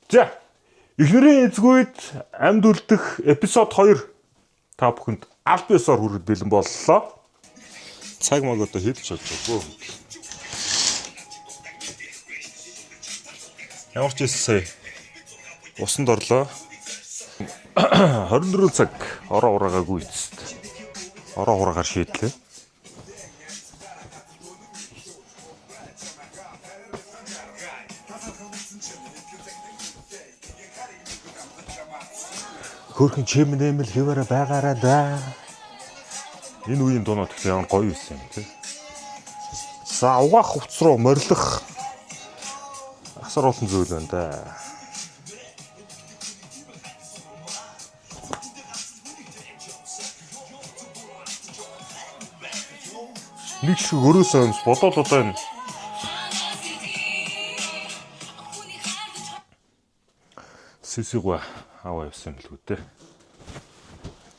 За эхнэрийн эзгүйд амьд үлдэх эпизод 2 та бүхэнд аль биесээр хүрээд бэлэн боллоо. Цаг маг одоо хийлж чадчихгүй. Ямар ч сая усанд орлоо. 24 цаг ороо ураагаагүй эцэст. Ороо ураагаар шийдлээ. Хөрхөн чимнэмэл хэвээрээ байгаараа да. Энэ үеийн дуунууд их ямар гоё юусэн юм тий. За угаах хувцс руу морилох асар олон зүйл байна да. Нэг шиг өрөөсөө юмс бодоод одоо энэ сисигва аваа явсан юм л үү те.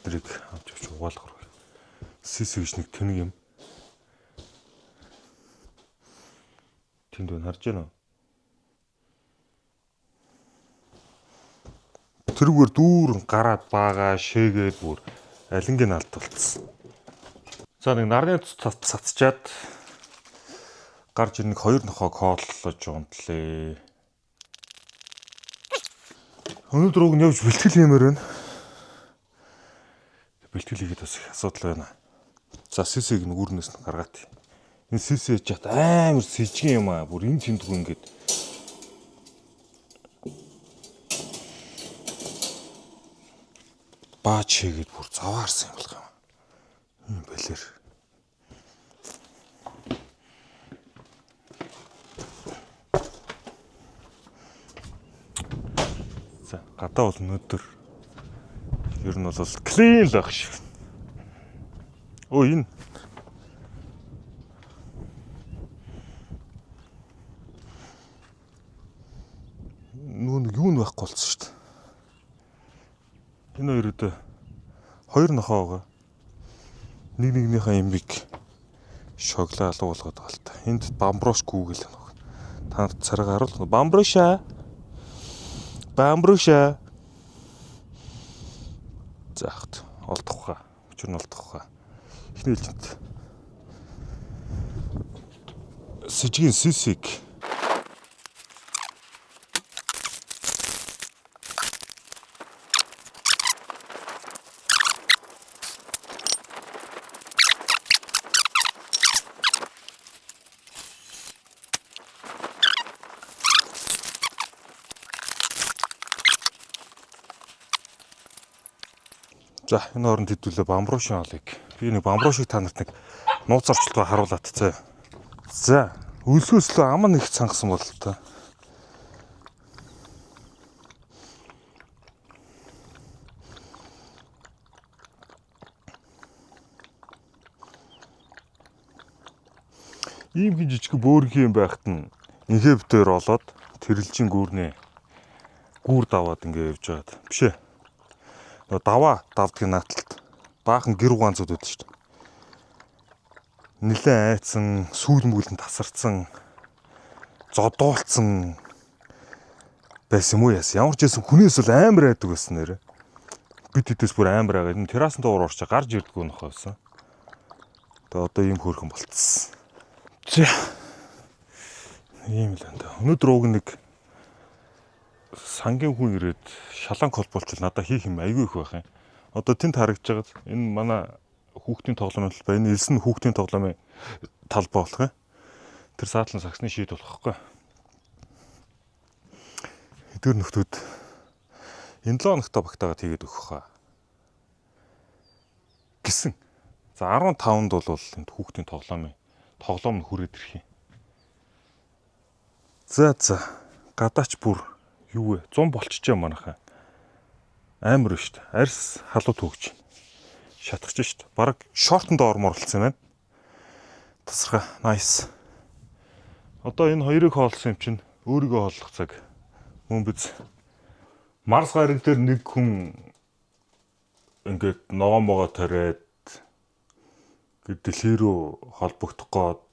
Тэрийг авч явж угаалгах. Сисиг гэж нэг тэнэг юм. Тэнд байна харж байна уу? Тэрүүгээр дүүрэн гараад баагаа шээгээд бүр алингийн алт болцсон. За нэг нарны цацчаад гарч ирнэг хоёр нохоо кооллож унтлээ. Өнөөдөр уг нь явж бэлтгэл хиймээр байна. Бэлтгэл хийгээд бас их асуудал байна. За сисиг нүгүрнээс нь гаргаад. Энэ сисээ чад амар сэжгэн юм аа. Бүр энэ тэмдгүү ингээд баач хийгээд бүр заваарсан юм болох юм. Юм бэлэр. За гадаа бол өнөөдөр ер нь бол клин л байх шиг. Оо энэ нүүн юу нь байхгүй болсон шүү дээ. Энэ хоёроо хоёр нохоо байгаа. Нэг нэгнийхээ имбиг шоглоо алга болгоод байгаа л та. Энд бамброш гүүгэл байна. Та нарт царайгаа харуул. Бамброша. Бамброша. Заахт олдох хаа. Өчөр нь олдох хаа. Эхний ээлжинд сэжгийн сисиг за энэ хооронд хэдүүлээ бамбруушин олыг. Би нэг бамбруушиг та нарт нэг нууц орчлтоо харуулад цаа. За өлгөөс л ам нэг цангасан бол та. Ийм хин жижиг бөөргийн байхад нь инхибитор олоод тэрэлжин гүүрнээ гүүр даваад ингэ явж байгаад бишээ. Даваа давдгийн нааталт баахан гэр угаанцуд үүд шүү дээ. Нилээн айцсан, сүүл мүглэн тасарсан, зодуулсан байсан юм уу яас. Ямар ч байсан хүнээс бол амар айдаг байсан нэрэ. Бид хэдээс бүр амар агаад энэ террасан доор орч гарч ирдэггүй нөх байсан. Тэгээ одоо ийм хөөрхөн болцсон. За. Ийм л энэ. Өнөөдөр уг нэг сангийн хүн ирээд шалан холболчвол надад хийх юм айгүй их байх юм. Одоо тэнд харагдж байгаад энэ манай хүүхдийн тоглоомын талбай, энэ элсэн хүүхдийн тоглоомын талбай болох юм. Тэр саадлан саксны шийд болох байхгүй. Эдгээр нөхдүүд энэ 7 хоногтой багтаагаад хийгээд өгөх хаа. Гэсэн. За 15-нд бол энэ хүүхдийн тоглоом нь хүрээд ирэх юм. За гадаач бүр юу вэ? 100 болчихжээ манайхаа. Амар шүү дээ. Арьс халуут хөгж. Шатгаж шүү дээ. Бараг шортонд ормор болсон юм байна. Тасархаа. Nice. Одоо энэ хоёрыг хоолсон юм чинь өөрийгөө хооллох цаг. Мөн биз. Марс гариг дээр нэг хүн ингээд ногоон могоо тариад дэлхий рүү холбогдох гээд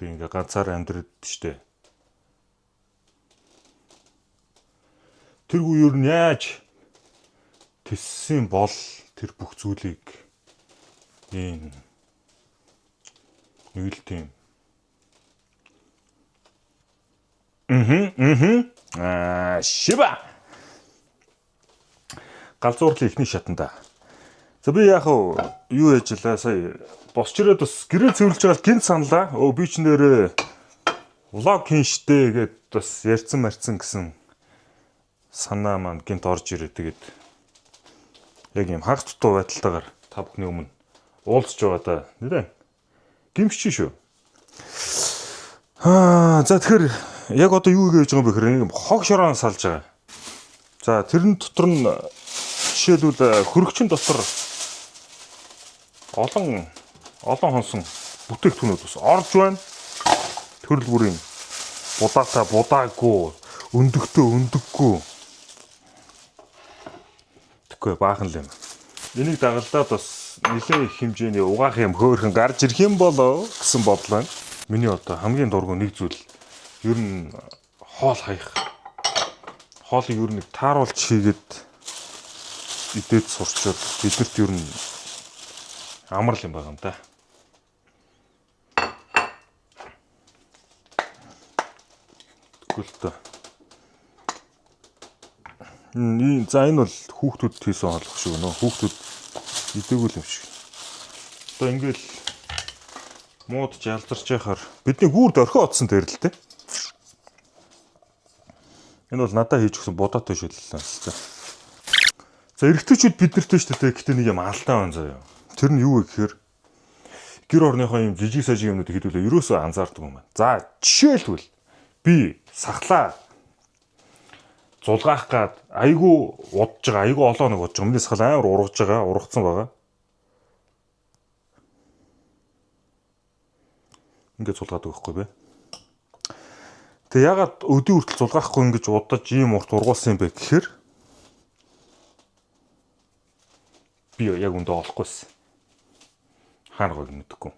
тэг ингээ ганцаар амьдраад штэ. тэргүй ер нь яаж тессэн бол тэр бүх зүйлийг ийм нэг л тийм шиба галзуурлын ихний шатанда. За би яг юу яжлаа сая босч ирээд бас гэрээ цэвэрлж байгаа гинт саналаа. Би ч нэрээ влог хийн штэ гэд бас ярьсан марцсан гэсэн санаа маань гинт орж ирээ. Тэгээд яг юм хагас дутуу байдалтайгаар та бүхний өмнө уулзж байгаа да. Нэрээ гимшчих шүү. За тэгэхээр яг одоо юу гэж байгаа юм бэ гэхээр хог шороон салж байгаа. За тэрэн дотор нь жишээлбэл хөрөгчин дотор олон хонсон бүтээгдэхүүнүүд бас орж байна. Төрөл бүрийн будаатай будаагүй, өндөгтэй. Тэгэхгүй баахан л юм. Энийг дагалдаад бас нэлээд их хэмжээний угаах юм хөөрхөн гарч ирэх юм болоо гэсэн бодлоо. Миний одоо хамгийн дургүй нэг зүйл ер нь хоол хаях. Хоолыг ер нь тааруулж хийгээд идээд сурчаад бидэрт ер нь амар юм байгаа юм да. Тэгвэл за энэ бол хүүхдүүд хийсэн хоол шиг нөө хүүхдүүд идэггүй юм шиг. Одоо ингээл мууд жалзарч яхаар бидний гүүрд орхио отсон дээр л те. Энэ бол надад хийж өгсөн будаатай шүллээ л те. За эрэгтэйчүүд биднэртэй шүү дээ. Гэтэ нэг юм алдаа байна заяа. Тэр нь юу вэ гэхээр гэр орныхоо юм жижиг сажиг юмнуудыг хэдүүлээ ерөөсөө анзаардаг юм байна. За жишээлбэл би сахлаа зулгаах гад айгүй удаж байгаа, айгүй олон хоног удаж байгаа. Миний сахал амар ургацсан байгаа. Ингээд зулгаад өгөхгүй бэ. Тэгээ ягаад өдөө хүртэл зулгаахгүй ингэж удаж ийм урт ургуулсан юм бэ гэхээр би яг өндөө олохгүйсэн. Хааргыг мэдхгүй.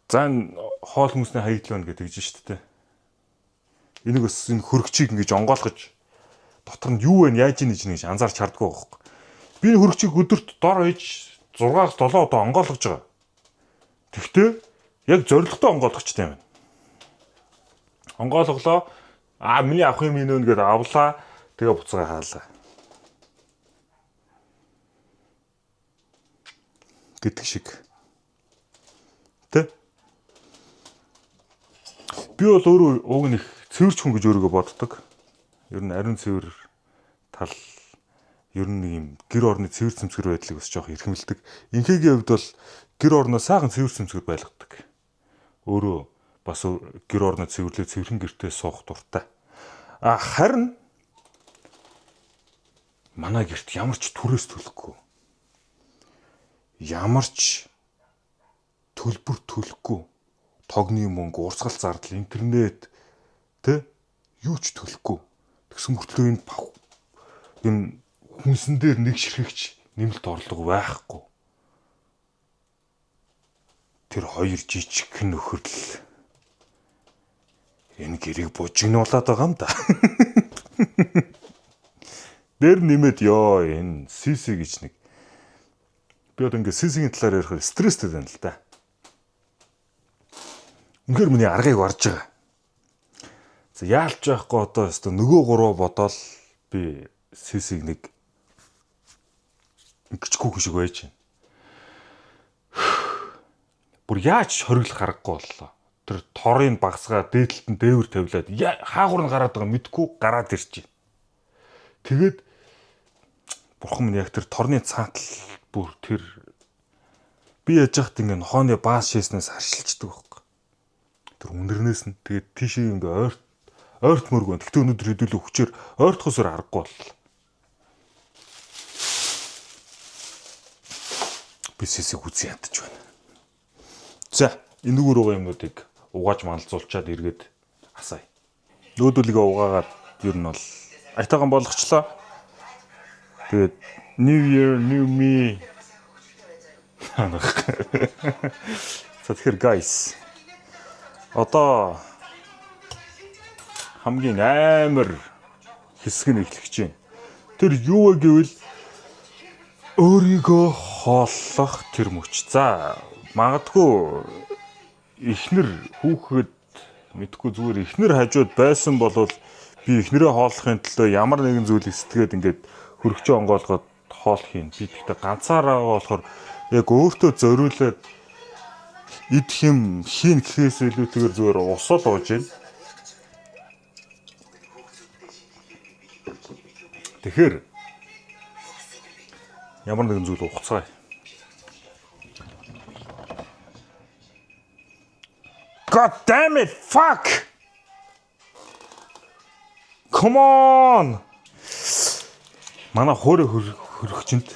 За хоол хүмүүсний хаягдл байна гэдэг чинь шүү дээ. Энийг бас энэ хөрөгчийг ингэж онгойлгож дотор нь юу вэ, яаж ийн гэж анзаарч хардггүй байхгүй. Би энэ хөрөгчийг өдөрт дор хаяж 6-7 удаа онгойлгож байгаа. Тэгвэл яг зоригтой онгойлгочтой юм байна. Онгойлголоо. Миний авах юм инөө гэдээ авлаа. Тэгээ буцаага хаалаа. Гэдэг шиг. Тэ? Би бол өөрөө уг нэг цэвэрч хүн гэж өөрийгөө боддог. Ер нь ариун цэвэр тал ер нь нэг юм гэр орны цэвэр цэмцгэр байдлыг бас жоох эрхэмлдэг. Инхээгийн хувьд бол гэр орноо сайхан цэвэр цэмцгэр байлгадаг. Өөрөө бас гэр орноо цэвэрлээ цэвэрхэн гэртээ суух дуртай. Харин манай гэрт ямар ч түрээс төлөхгүй. Ямар ч төлбөр төлөхгүй. Тогны мөнгө, урсгал зардал, интернет тэ юу ч төлөхгүй. Тэгсэн мөртлөө энэ хүнсэн дээр нэг ширхэгч нэмэлт орлого байхгүй. Тэр хоёр жижигхэн нөхөрлөл энэ гэрийг бужигнуулаад байгаа юм да. Дээр нэмээд ёо энэ CC гэж нэг. Би одоо ингээ CC-ийн талаар ярихаар стресстэй байна л да. Үнэхээр миний аргыг барж байгаа. За яалч байхгүй одоо нөгөө гурав бодоол би CC-г нэг ингэчгүй шиг байж байна. Бүр яаж хориглох аргагүй боллоо. Тэр торын багсгаа дээдлэлт нь дээвэр тавилаад хаагур нь гараад байгаа мэдгүй гараад ирж байна. Тэгээд бурхан минь яг тэр торны цаатал бүр тэр би яж хахт ингээ нохооны бааз шээснээс харшилчдаг байхгүй. Тэр үнэрнээс нь тэгээд тийшээ ингээ ойрт мөргөө. Тэгтээ өнөдөр хэдүүлээ хүчээр ойртохосоор аргагүй боллоо. Би сэсэг үзэн ядаж байна. За энэгээр байгаа юмнуудыг угааж малзуулчаад эргээд асаая. Нөөдөлгөө угаагаад ер нь бол айтайхан болгочлоо. Тэгээд New Year, New Me. За тэгэхээр guys. Одоо хамгийн амар хэсэг нь эхлэх чинь. Тэр юу вэ гэвэл өөрийгөө хооллох тэр мөч. За магадгүй эхнэр хүүхэд мэдгүй зүгээр эхнэр хажууд байсан бол би эхнэрээ хооллохын төлөө ямар нэгэн зүйлийг сэтгэгээд ингээд хөргөчөө онгоолгоод хооллох юм. Би тэгтээ ганцаараа болохоор яг өөртөө зориулаад идэх юм хийн гэхээс илүүтэйгээр зүгээр усал ууж байна. Тэгэхээр ямар нэгэн зүйл ухацгаая. God damn it, fuck! Come on! Манай хөөрэ хөрөгчөнд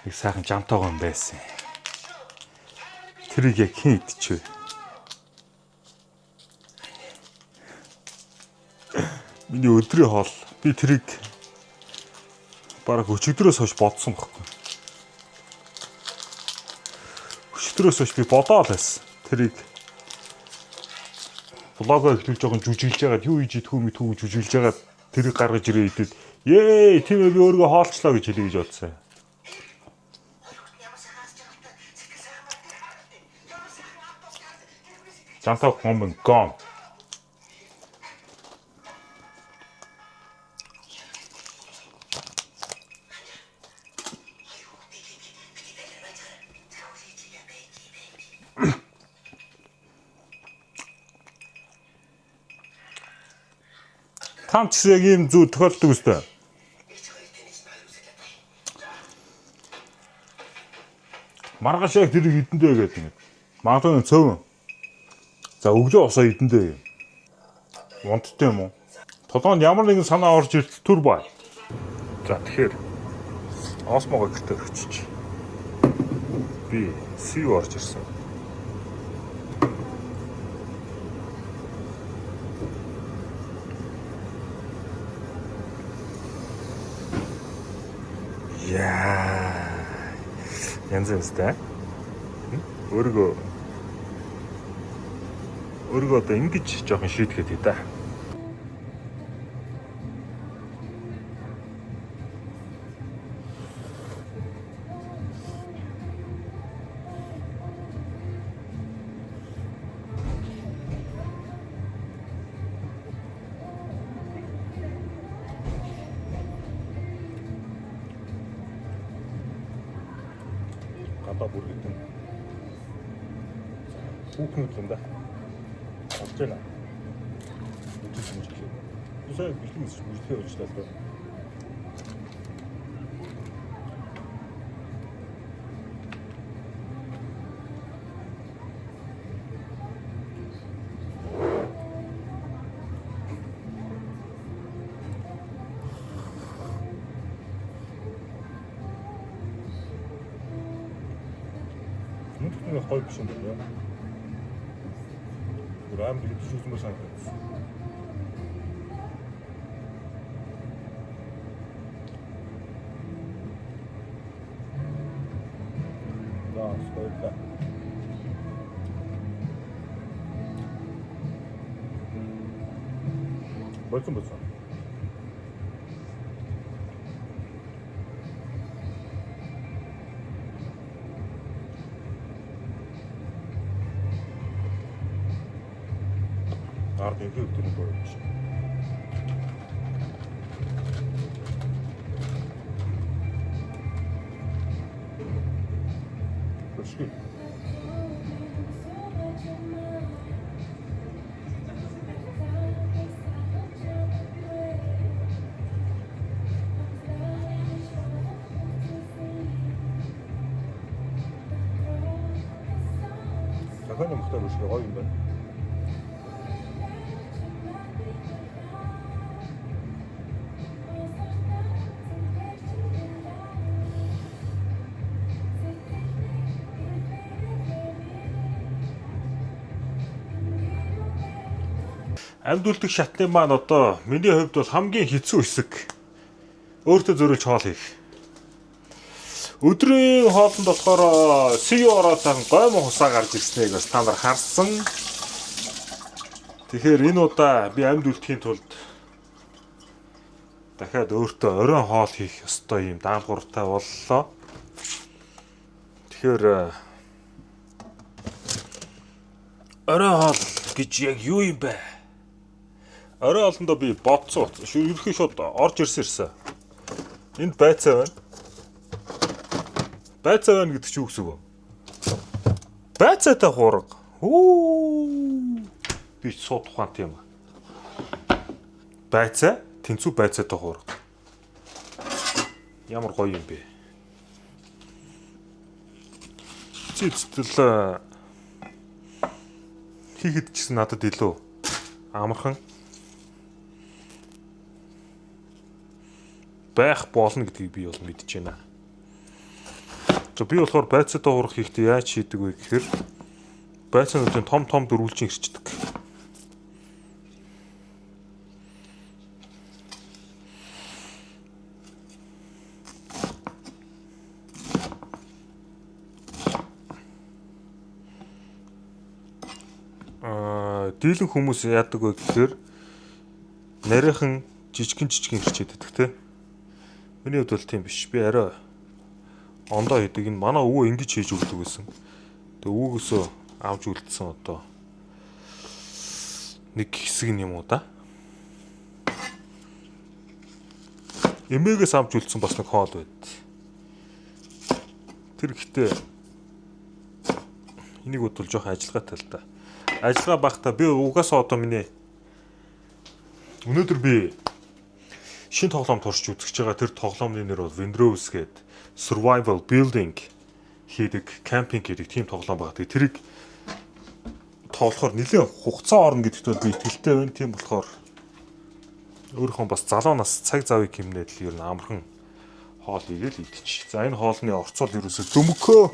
их сайхан жамтайгаа юм байсан. Тэрийг яг хэн идчихвэ? Миний өдрийн хоол. Би тэрийг бараг өчигдрөөс хойш бодсон байхгүй. Өчигдрөөс хойш би бодоол байсан. Тэрийг блогоор эхлүүлж байгаа жүжиглж байгаад юу хийж идэх үү мэдхүү жүжиглж байгаад тэрийг гаргаж ирээ идэд тийм ээ би өөрийгөө хоолчлаа гэж хэлье гэж бодсон. Жантаа комбин гом. Там ч яг ийм зүйл тохиолддог үстэй. Маргааш яг тэрийг идэндээ гэдэг. Магадгүй цөв. За өглөө усаа идэндээ. Унттай юм уу? Толгойд ямар нэгэн санаа орж ирэл түр бай. За тэгэхээр осмогоо гэртээ өччих. Би сив орж ирсэн. Яа. Янз янзтай. Өөрийгөө одоо ингэж жоохон шийдэхэд ээ да. Гадаа бүр хэдэн хүүхнүүд юм да. Олж байна. Үгүй юм шиг. Үсээ бэлтгэн үзлээ уучлаа л доо. Нүдний хой биш юм байна. Грам бид зүсмээр санагдав. Да, сколько. Больше баца. Ард нэг өдөр болж. Почти. Захааны мөхтөр биш гоё юм байна. Амьд үлдэх шатны маань одоо миний хувьд бол хамгийн хэцүү хэсэг. Өөртөө зөрүүлж хоол хийх. Өдрийн хоолнд болохоор CEO ороод гоймон хусаа гарч ирснийг бас та нар харсан. Тэгэхээр энэ удаа би амьд үлдэхийн тулд дахиад өөртөө оройн хоол хийх ёстой юм даалгавартай боллоо. Тэгэхээр оройн хоол гэж яг юу юм бэ? Оройн хоолндоо би бодсон. Ерөнхий шууд орж ирсэн. Энд байцаа байна. Байцаа байна гэдэг чинь юу гэсэн үг вэ? Байцаатай хуурга. Би сууд ухаан тийм. Байцаа, тэнцүү байцаатай хуурга. Ямар гоё юм бэ? Цэцтэл хийхэд ч гэсэн надад илүү амархан байх болно гэдгийг би бол мэдэж байна. Би болохоор байцаатай хуурга хийхдээ яаж хийдэг вэ гэхээр байцаануудын том дөрвөлжин ирчдэг. Дийлэн хүмүүс яадаг вэ гэхээр нарийнхан жижигэн ирчээд байдаг те. Миний хувьд бол тийм биш. Би арай ондоо хийдэг. Энэ манай өвөө ингэж хийж өгдөг гэсэн. Тэгээ өвөөсөө авч үлдсэн одоо нэг хэсэг юм уу да. Эмээгээс авч үлдсэн бас нэг хоол байд. Тэр ихтэй энийг бодвол жоохон ажиллагаатай л да. Ажиллагаа багтаа би угаасаа одоо өнөөдөр би шинэ тоглоом туршиж үзэж байгаа. Тэр тоглоомны нэр бол Windrose гэдэг survival building хийдэг, camping гэдэг тийм тоглоом байгаа. Тэрийг тоглохоор нэлээд хугацаа орно гэдэгт бол би итгэлтэй байна. Тийм болохоор өөрийнхөө бас залуу нас цаг завыг хэмнээд л ер нь амархан хоол игээл идчих. За энэ хоолны орцол ерөөсөө зөмгөө.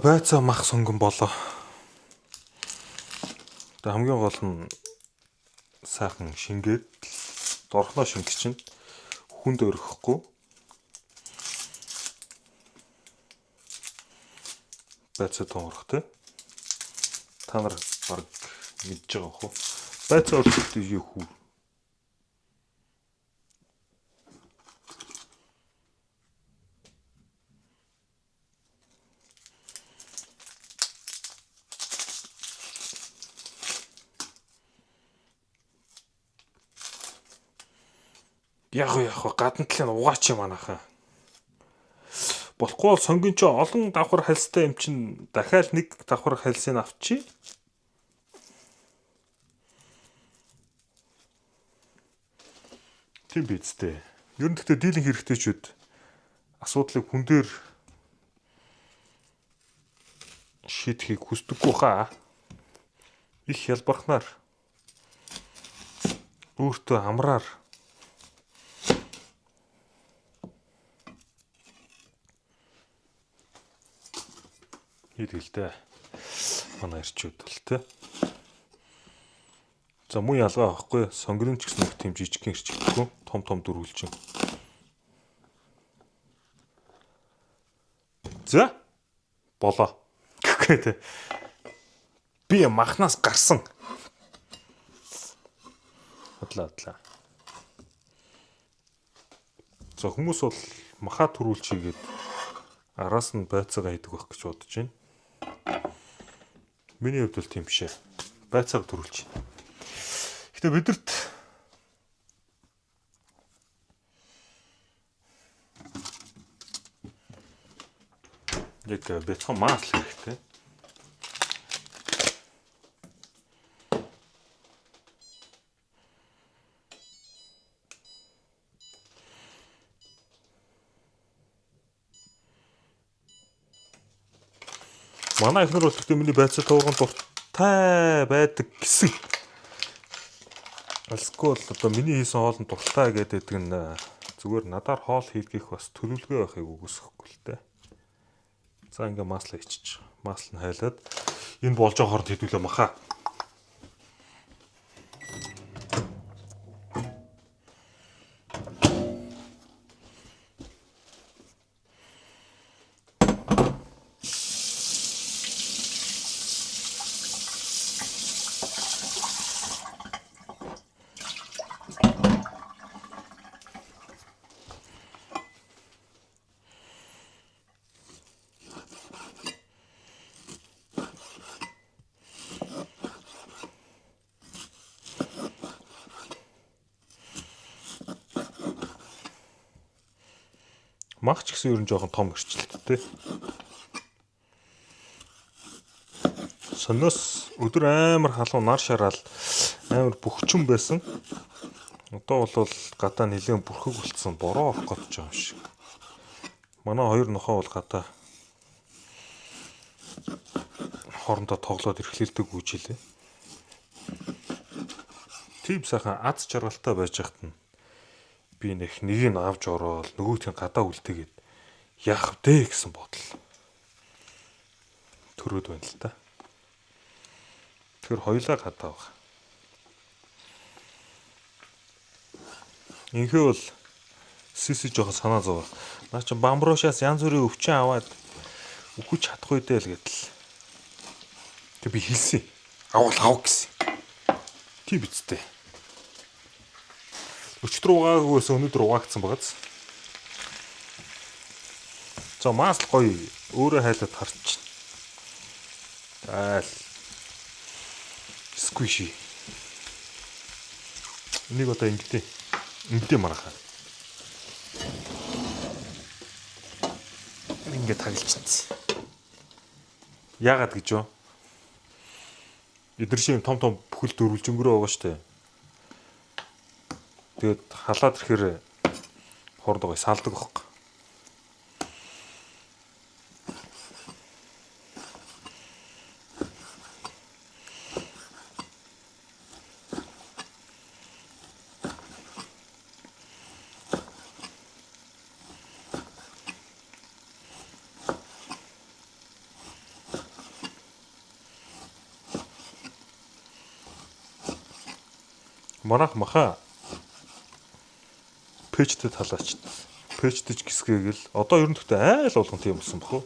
Байцаа мах сонгон болоо. Тэгээ хамгийн гол нь сайхан шингээд дорхноо шингэж чинь хүнд өргөхгүй. Байцаа тоорох те. Та нар баг мэдж байгаа хөө. Байцаа өргөхдөө юу хүү? Яг гадна талын угаач юм анахаа. Болохгүй бол сонгийн ч олон давхар хальстай юм чин дахиад нэг давхар хальсыг авчи. Тийм биз дээ. Ер нь гэхдээ дийлэн хэрэгтэйчүүд асуудлыг хүн дээр шийдэхийг хүсдэггүй хаа. Их ялбархнаар өөртөө амраар хийдгэлтэй манай ирчүүд бол тэ. За муу ялгаа авахгүй сонгорын ч гэсэн нэг тийм жижигхэн ирчдэггүй том дөрвөлжин. За болоо. Гэхээ би махнаас гарсан. Хотлоо. За хүмүүс бол махаа төрүүлж хийгээд араас нь байцаагаа хийдэг байх гэж бодож байна. Миний хувьд бол тийм бишээ. Байцааг төрүүлж байна. Гэтэ бидэрт яг бяцхан маас л хэрэгтэй. Манай эхнэр бол гэхдээ миний байцаа туурган дуртай байдаг гэсэн. Альсгүй бол одоо миний хийсэн хоол нь дуртай гэдэг нь зүгээр надаар хоол хийх бас төлөвлөгөө байхыг үгүйсэхгүй л дээ. За ингээ маслаа ичиж. Масл нь хайлаад энэ болж байгаа хооронд хэдүүлээ махаа. Мах ч гэсэн ер нь жоохон том гэрчлэлттэй. Сониос өдөр амар халуун нар шараал амар бөхчөн байсан. Одоо бол гадаа нэлээд бүрхэг болцсон. Бороо орох гэж байгаа юм шиг. Манай хоёр нохоо бол гадаа хоорондоо тоглоод эрхлэлдэг үжилээ. Тийм сайхан аз жаргалтай байж хат нь би нэг нь авч ороод нөгөөтийн гадаа үлдээгээд яах вэ гэсэн бодол төрөөд байна л та. Тэр хоёлаа гадаа баг. Инхээ бол сиси жоохон санаа зов. Наа чи бамбуушаас янз бүрийн өвчин аваад өгч чадахгүй дээ л гэдэл. Тэг би хэлсэн. Авал гэсэн. Тийм бицтэй. Өчтөр угаагүйс өнөөдөр угаагцсан багаз. За маас л гоё өөрөө хайлаад харч. Айл. Сквиши. Энийг одоо ингэдэй марахаа. Ингээд таглчихсан. Яагаад гэж вэ? Эдгээр шиг том бүхэл дөрвөлж өнгөрөө байгаа штэ. Тэгээд халаад ирэхээр хоорондоо салдаг байхгүй. Манайх маха пэжтэй талаач. Пэжтэйч гисгээгэл одоо ер нь тэгтээ айл болгон тийм болсон бохоо.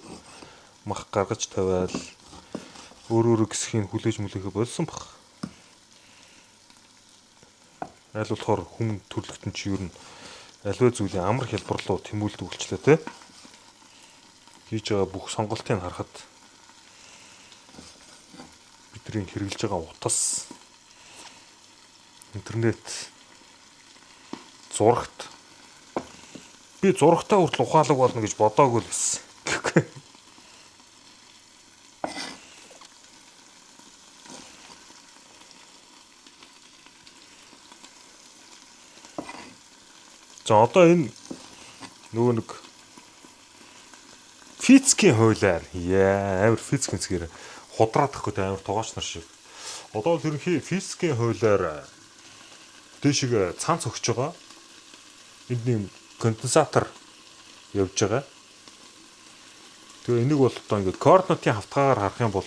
Мах гаргаж тавиал өөр гисхийн хүлээж мүлээхэ болсон бах. Айл болохоор хүн төрлөختөн чи ер нь аливаа зүйлийн амар хэлбэр рүү тэмүүлдэг болчлаа те. Хийж байгаа бүх сонголтыг харахад бидний хэрэгжилж байгаа утас интернет зурагт би зурагтаа хүртэл ухаалаг болно гэж бодоогүй л байсан. За одоо энэ нөгөө нэг физикийн хуулиар амар физикийн цэгээр худраад тахгүй амар тоогооч нар шиг. Одоо л ерөнхий физикийн хуулиар дэшиг цанц өгч байгаа. Энд нэм конденсатор явж байгаа. Тэгээ энийг бол одоо ингээд координатын хавтгаар харах юм бол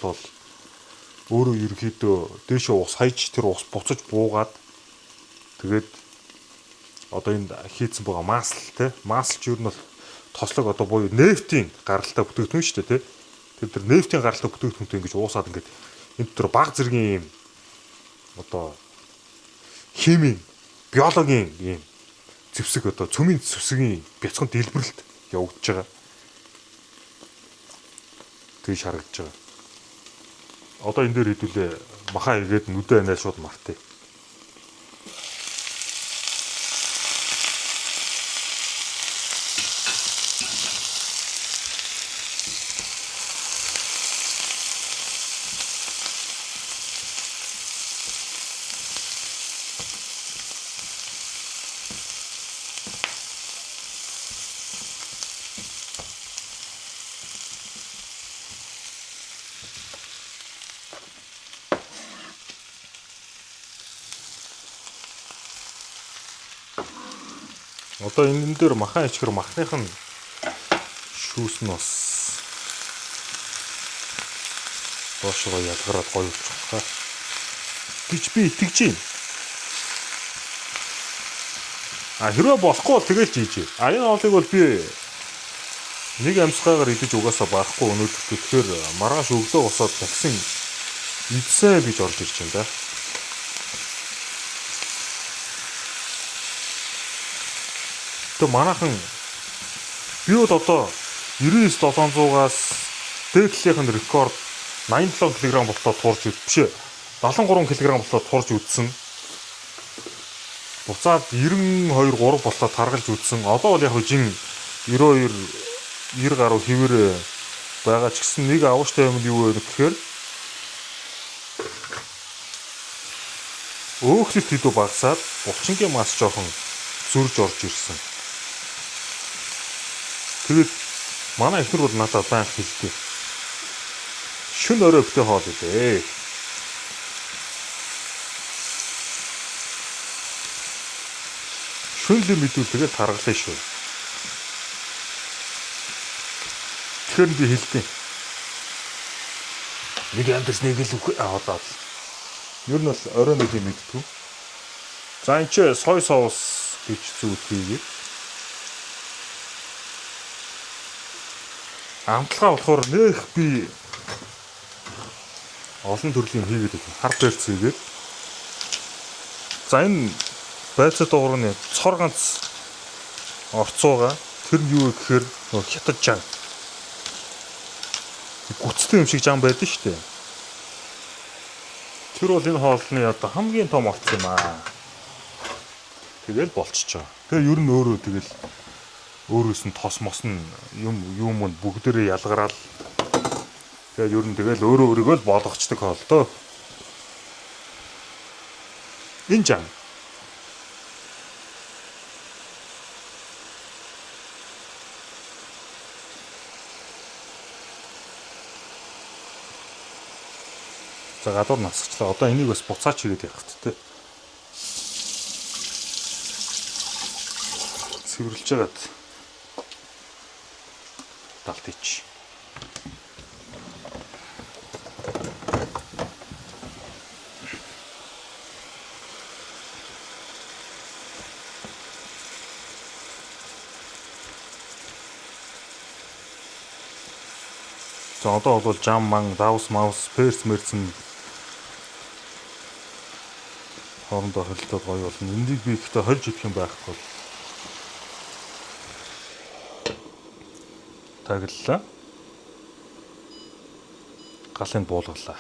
өөрөө ерөнхийдөө дээшээ ус хайж тэр ус буцаж буугаад тэгээд одоо энд хийцэн байгаа масл те масл ч ер нь бол тослог одоо буюу нефтийн гаралтай бүтээгдэхүүн шүү дээ те. Тэр нефтийн гаралтай бүтээгдэхүүнтэй ингэж уусаад ингээд энэ төр баг зэргийн юм одоо химийн, биологийн ийм зэвсэг одоо цөмийн зэвсгийн бяцхан дэлбэрэлт явагдаж байгаа. Тэгж харагдаж байгаа. Одоо энэ дээр хэдүүлээ махаа игээд нүдэ анаа шууд мартъя. Одоо энэ дээр махан ичгэр махных нь шүүс нь бас доошоо ялгараад гоё болчих واخа гэж би итгэж байна. Хэрвээ болохгүй бол тэгэл хийж. Энэ олыг бол би нэг амсгаагаар идэж угаасаа байхгүй өнөөдөр тэгэхээр маргааш өглөө босоод таксын идсэн гэж орж ирж байна да. Тэг манайхан би бол одоо 99700-аас дээдлийнх нь рекорд 87 кг болтоо туурж биш 73 кг болтоо туурж үдсэн. Буцаад 92 3 болтоо таргалж үдсэн. Одоо бол яг жин 92 90 гаруй хэвээр байгаа ч гэсэн нэг авууштай юм нь юу вэ гэхээр өөхлөлт хэдүү багасаад булчингийн мас жоохон зөрж орж ирсэн. Тэгээд манай эхнэр бол надад баян хэлдэг. Шүн орой өвтэй хоол идэ. Шүн л мэдвэл тэгээд таргалаа шүү. Тэгэхээр би хэлдэг. Нэг амтэрснийг л одоо ер нь бол орой нэг юм мэдтгүү. За энэ ч сой соус гэж зүйл хийгээд амтлагаа болохоор нэх би олон төрлийн хийгээд байна. Хар перц хийгээд. За энэ байцаа дуурны цор ганц орцоогаа тэр нь юу гэхээр нөгөө хятад жан. Гүцтэй юм шиг жан байдаг шүү дээ. Тэр бол энэ хоолны одоо хамгийн том орц юм аа. Тэгэл болчихоо. Тэгээ ер нь өөрөө тэгэл өөрөөс нь тос мос нь юм бүгдээрээ ялгараал. Тэгээ ер нь тэгэл өөрөө өөрийгөө л болгочдөг хоол доо. Энэ жан. За гадуур насгачлаа. Одоо энийг бас буцаач хийгээд явах хэрэгтэй. Цэвэрлж яагаад талт ич. За одоо бол жам ман, давс маус, перс мерцэн хоорондоо холилдоод гоё болно. Энийг би ихтэй холж идэх юм байх бол таглалаа. Галыг буулгалаа.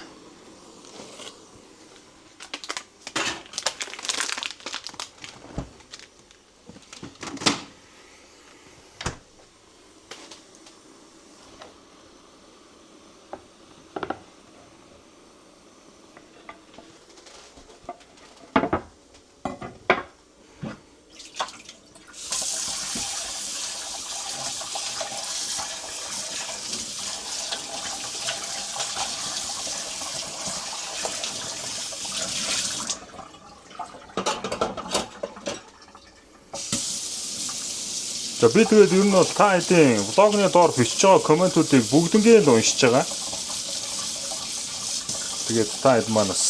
За би тэгээд ер нь бол та хэдийн блогны доор бичиж байгаа комментуудыг бүгднгээ л уншиж байгаа. Тэгээд та хэд манаас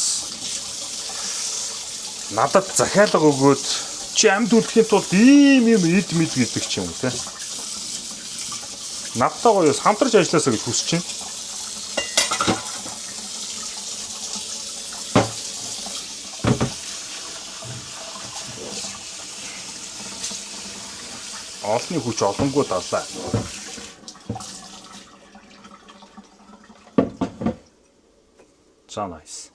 надад захиалга өгөөд чи амьд үлдэхийн тулд ийм юм эд мэд гэдэг ч юм уу те. Надтай гоёс хамтарч ажилласаа гэж хүсэж байна. Олны хүч олонгүй далаа. За nice.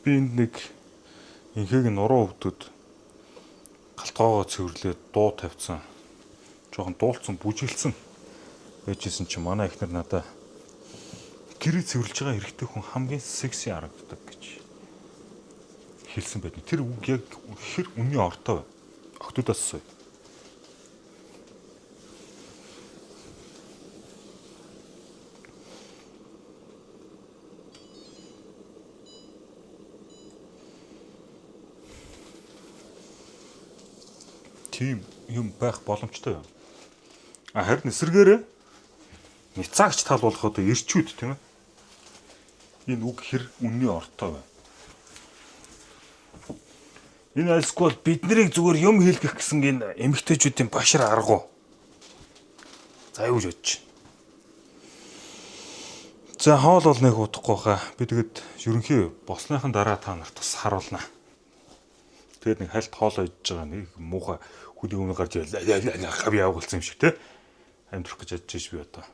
Би энд нэг инхийг нуруу өвдөд галтгоогоо цэвэрлээд дуу тавьсан. Жохон дуулцсан, бүжиглсэн байжсэн чи манай ихнэр надаа гэрээ цэвэрлж байгаа эрэгтэй хүн хамгийн секси харагддаг гэж хэлсэн байдаг. Тэр үг яг хэр үнний ортой байна. Октодоос сая. Тийм юм байх боломжтой юм. Харин эсэргээрээ няцаагч тал болох одоо ирчүүд тийм ээ. Энэ үг хэр үнний ортой байна. Энэ альсгүй бид нарыг зүгээр юм хийлгэх гэсэн энэ эмэгтэйчүүдийн башир аргу. За юу гэж бодож байна. За хоол бол нэг удахгүй хаа. Би тэгэд ерөнхий бослооны дараа та нарт бас харуулна. Тэгээд нэг хальт хоолоо идж байгаа нэг муухай Хүнийг өмнө гарч хав явуулсан юм шиг те. Амьдрах гэж ядчих би одоо.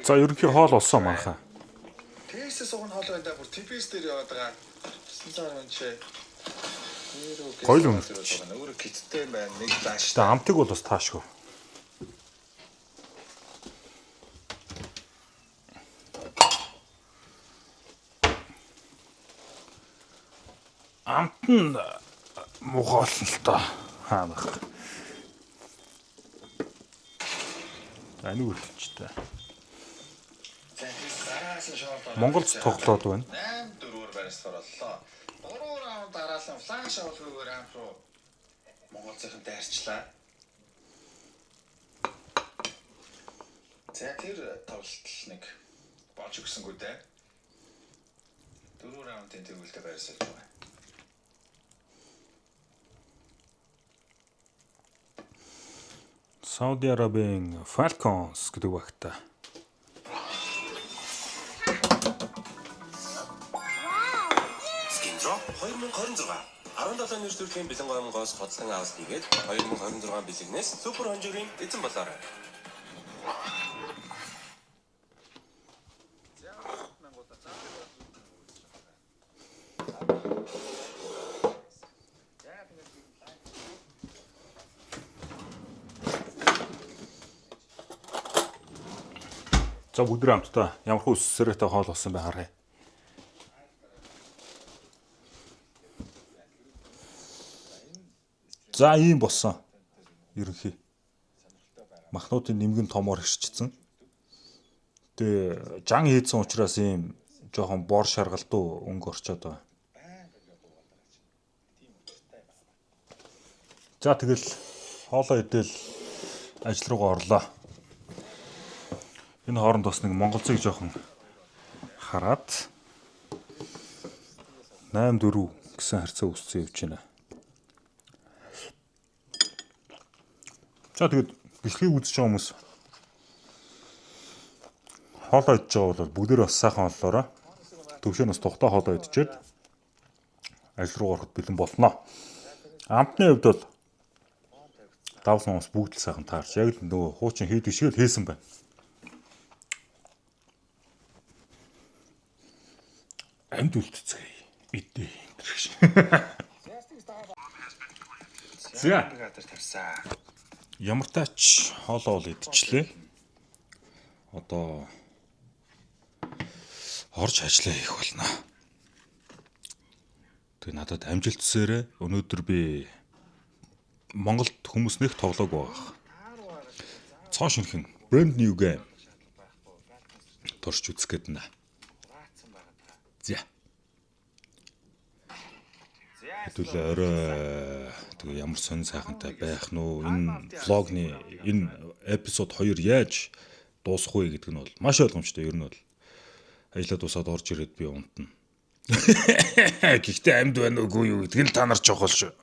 За ерөнхий хоол болсон манайхаа. Тэсээс суугн хоол байна да бүр TPS дээр яваад байгаа. 900 мянга чи. Гоё л үнэ. Өөрөө киттэй байна. Нэг зааш. Тэ амтыг бол бас таашгүй. Амт нь мухаална л та. Хаанах. Ани үргэлжтэй. Монголд тоглоод байна. 8-4-өр барьсаар боллоо. 3 раунд дараалан флаш авалгүйгээр амт руу Монголцынхантай харьцлаа. За тэр тоглолт нэг болж өгсөнгүй дээ. 4 раундын тэгвэл барьсаж байгаа. Сауди Арабын Falcons гэдэг багтаа. Скинро 2026 17 нийт төрлийн бэлэн гомгоос бодлон авалт хийгээд 2026 бэлэгнээс супер хонжирын эзэн болоорой. За бүгд хамтдаа ямар хөө үссэрээтэй хоол болсон бай харъя. За ийм болсон. Ерөнхий. Махнуудын нэмгэн томоор хэрчсэн. Тэгээ жан хийдсэн учраас ийм жоохон бор шаргалтуу өнгө орчоод байгаа. За тэгэл хоолоо идэл ажил руугаа орлоо. Энэ хооронд бас нэг монголцыг жоохон хараад 8-4 гэсэн харьцаа үүссэн явж байна. За тэгээд бэлтгийг үзэж байгаа хүмүүс хоолоо идж байгаа бол бүгдээр бас сайхан оллоорой. Төвшөө нас тухтай хоолоо идчихэд ажил руу ороход бэлэн болно. Амтны хувьд бол давсан хүмүүс бүгд л сайхан таарч яг л нөгөө хуучин хийдэг шиг л хийсэн байна. Амт үлдцээ идэ гэж. За ямар тач хоолоо бол идчихлээ. Одоо орж ажиллаа хийх болно. Тэг надад амжилт төсөөрэй. Өнөөдөр би Монголд хүмүүс нэг тоглоог байгаа. Цоо шинхэн brand new game турш үзэх гээд байна. За. Хэдүүлээ орой тэгээ ямар сонь сайхантай байх нь уу? Энэ влогны энэ эпизод 2 яаж дуусах вэ гэдэг нь бол маш ойлгомжтой. Ер нь бол аялаа дуусаад орж ирээд би унтна. Гэхдээ амьд байна уугүй юу гэдг нь та нар чухал шүү.